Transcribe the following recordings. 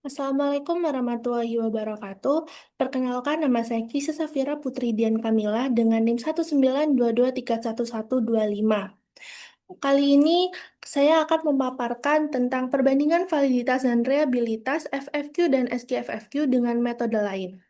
Assalamualaikum warahmatullahi wabarakatuh. Perkenalkan, nama saya Kisah Safira Putri Dian Kamila dengan NIM 192231125. Kali ini saya akan memaparkan tentang perbandingan validitas dan reliabilitas FFQ dan SKFFQ dengan metode lain.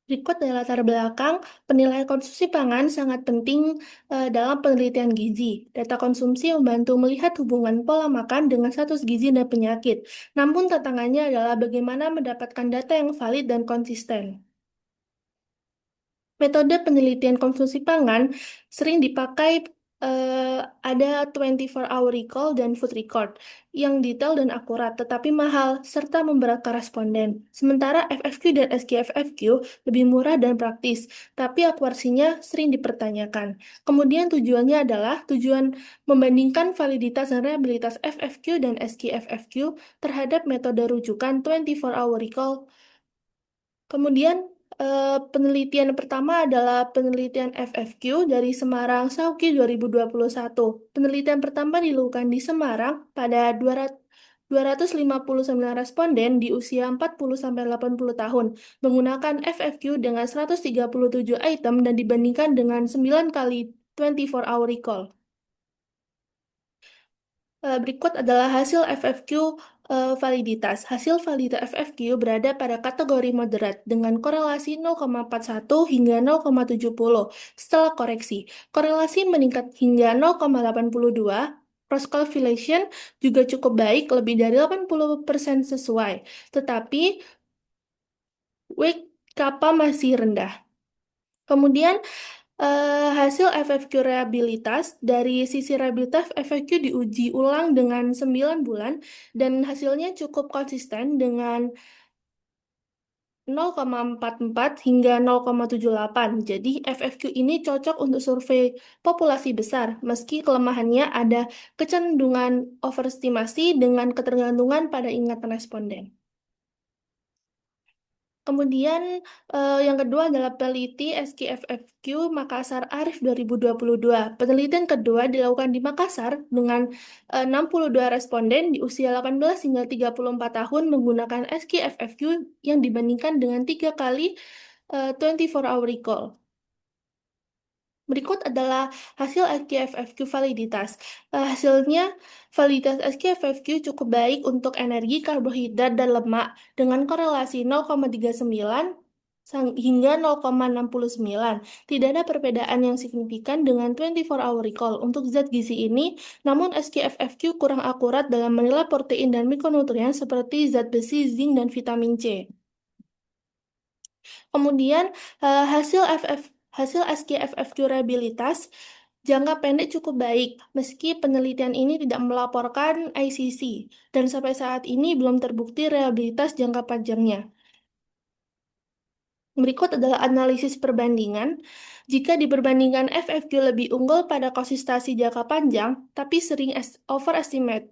Berikut dari latar belakang, penilaian konsumsi pangan sangat penting dalam penelitian gizi. Data konsumsi membantu melihat hubungan pola makan dengan status gizi dan penyakit. Namun tantangannya adalah bagaimana mendapatkan data yang valid dan konsisten. Metode penelitian konsumsi pangan sering dipakai ada 24-hour recall dan food record yang detail dan akurat tetapi mahal serta memberatkan responden. Sementara FFQ dan SKFFQ lebih murah dan praktis, tapi akurasinya sering dipertanyakan. Kemudian tujuannya adalah tujuan membandingkan validitas dan reliabilitas FFQ dan SKFFQ terhadap metode rujukan 24-hour recall. Kemudian penelitian pertama adalah penelitian FFQ dari Semarang Sauki 2021. Penelitian pertama dilakukan di Semarang pada 259 responden di usia 40-80 tahun menggunakan FFQ dengan 137 item dan dibandingkan dengan 9 kali 24-hour recall. Berikut adalah hasil FFQ validitas. Hasil validitas FFQ berada pada kategori moderat dengan korelasi 0,41 hingga 0,70 setelah koreksi. Korelasi meningkat hingga 0,82. Cross correlation juga cukup baik, lebih dari 80% sesuai. Tetapi wake kappa masih rendah. Kemudian hasil FFQ reliabilitas dari sisi reliabilitas FFQ diuji ulang dengan 9 bulan dan hasilnya cukup konsisten dengan 0,44 hingga 0,78. Jadi FFQ ini cocok untuk survei populasi besar meski kelemahannya ada kecenderungan overestimasi dengan ketergantungan pada ingatan responden. Kemudian yang kedua adalah peneliti SKFFQ Makassar Arif 2022. Penelitian kedua dilakukan di Makassar dengan 62 responden di usia 18 hingga 34 tahun menggunakan SKFFQ yang dibandingkan dengan 3 kali 24-hour recall. Berikut adalah hasil SKFFQ validitas. Hasilnya, validitas SKFFQ cukup baik untuk energi, karbohidrat, dan lemak dengan korelasi 0,39 hingga 0,69. Tidak ada perbedaan yang signifikan dengan 24-hour recall untuk zat gizi ini, namun SKFFQ kurang akurat dalam menilai protein dan mikronutrien seperti zat besi, zinc, dan vitamin C. Kemudian hasil SKFF durabilitas jangka pendek cukup baik, meski penelitian ini tidak melaporkan ICC, dan sampai saat ini belum terbukti reliabilitas jangka panjangnya. Berikut adalah analisis perbandingan. Jika diperbandingkan FFQ lebih unggul pada konsistensi jangka panjang, tapi sering overestimate.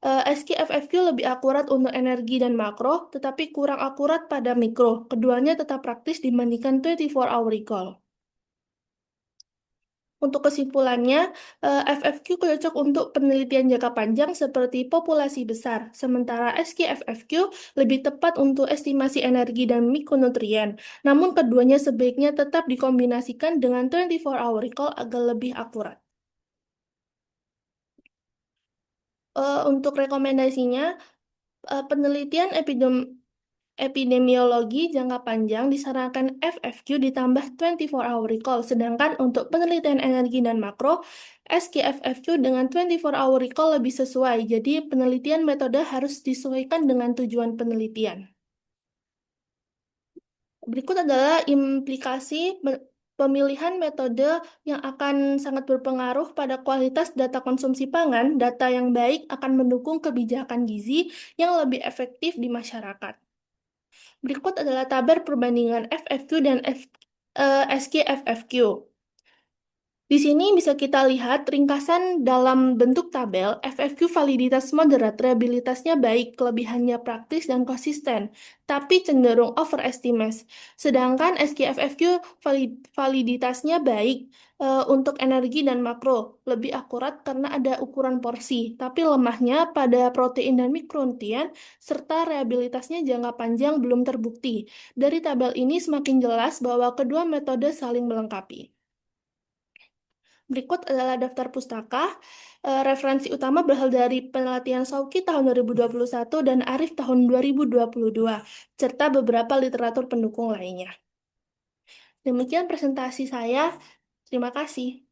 SKFFQ lebih akurat untuk energi dan makro, tetapi kurang akurat pada mikro. Keduanya tetap praktis dibandingkan 24-hour recall. Untuk kesimpulannya, FFQ cocok untuk penelitian jangka panjang seperti populasi besar, sementara SKFFQ lebih tepat untuk estimasi energi dan mikronutrien. Namun keduanya sebaiknya tetap dikombinasikan dengan 24-hour recall agar lebih akurat. Untuk rekomendasinya, penelitian epidemiologi jangka panjang disarankan FFQ ditambah 24-hour recall, sedangkan untuk penelitian energi dan makro, SKFFQ dengan 24-hour recall lebih sesuai. Jadi penelitian metode harus disesuaikan dengan tujuan penelitian. Berikut adalah implikasi pemilihan metode yang akan sangat berpengaruh pada kualitas data konsumsi pangan. Data yang baik akan mendukung kebijakan gizi yang lebih efektif di masyarakat. Berikut adalah tabel perbandingan FFQ dan SKFFQ. Di sini bisa kita lihat ringkasan dalam bentuk tabel, FFQ validitas moderat, reliabilitasnya baik, kelebihannya praktis dan konsisten, tapi cenderung overestimate. Sedangkan SKFFQ validitasnya baik untuk energi dan makro, lebih akurat karena ada ukuran porsi, tapi lemahnya pada protein dan mikronutrien, serta reliabilitasnya jangka panjang belum terbukti. Dari tabel ini semakin jelas bahwa kedua metode saling melengkapi. Berikut adalah daftar pustaka. Referensi utama berasal dari penelitian Sauki tahun 2021 dan Arif tahun 2022, serta beberapa literatur pendukung lainnya. Demikian presentasi saya. Terima kasih.